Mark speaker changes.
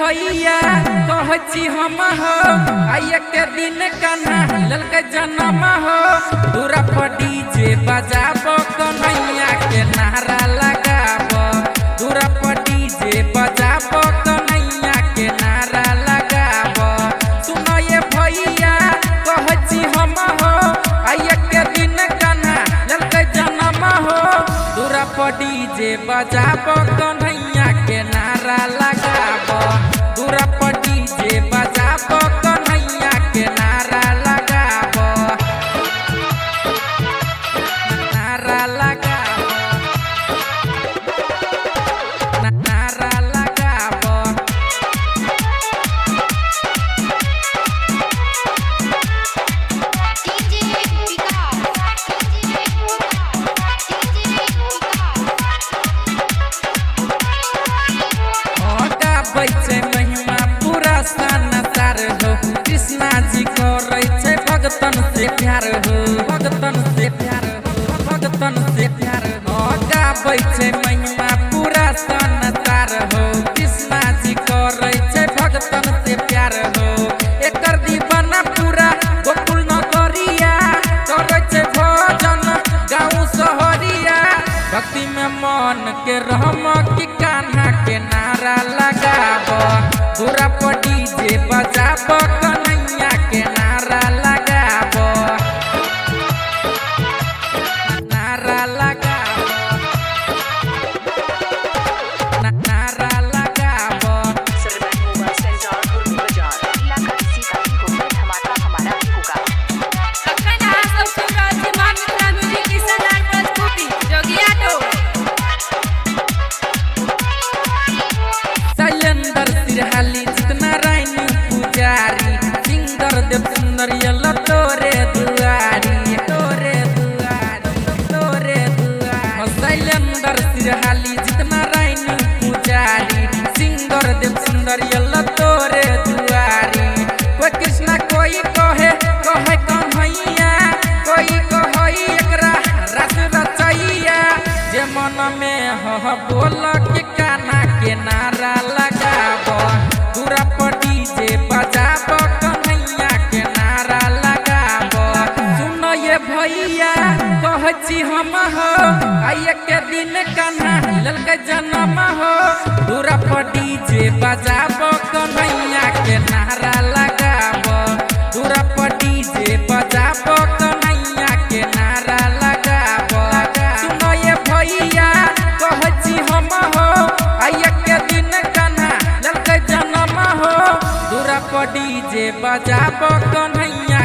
Speaker 1: भैया कहची हम हो आइए के दिन कन्हा ललक जन्म हो दूरा पर डीजे बजाब कन्हैया के नारा लगाब दूरा पर डीजे बजाब कन्हैया के नारा लगाब सुनो ये भैया कहची हम हो आइए के दिन कन्हा ललक जन्म हो दूरा पर डीजे बजाब कन्हैया के नारा लगाब दूरा पर डीजे बजाब कन्हैया के नारा लगाब नारा लगाब नारा लगाब बैठे महिमा पूरा शानदार हो कृष्णा जी करे छे भगतन से प्यार हो भगतन से प्यार हो भगतन से प्यार हो बैठे महिमा पूरा शानदार हो कृष्णा जी करे छे भगतन से प्यार हो एकर दीवाना पूरा गोकुल नगरिया करे छे भजन गाँव शहरिया भक्ति में मन के रहम की कान्हा के नारा लगाब दूरा पर डीजे बजाब कन्हैया के नारा लगाब नारा लगाब नारा लगाब हाली जितना रानी पुजारी सिंगर देव सुंदर यल्ला तोरे दुआरी तोरे दुआरी तोरे दुआरी शैलेंद्र सिरहाली जितना रानी पुजारी सिंगर देव सुंदर यल्ला तोरे दुआरी कोई कृष्णा कोई कहे कहे कन्हैया कोई कहई एकरा रस रचैया जे मन में ह बोल के कान्हा के नारा लगाब दूरा पर डीजे बजाब कन्हैया के नारा लगाब सुनो ये भैया कहची हम हो आइए के दिन कन्हा ललक जन्म हो दूरा पर डीजे बजाब कन्हैया के नारा लगाब दूरा पर डीजे बजाब कन्हैया के नारा लगाब सुनो ये भैया कहची हम हो आइए के दिन कन्हा ललक जन्म हो दूरा पर डीजे बजाब कन्हैया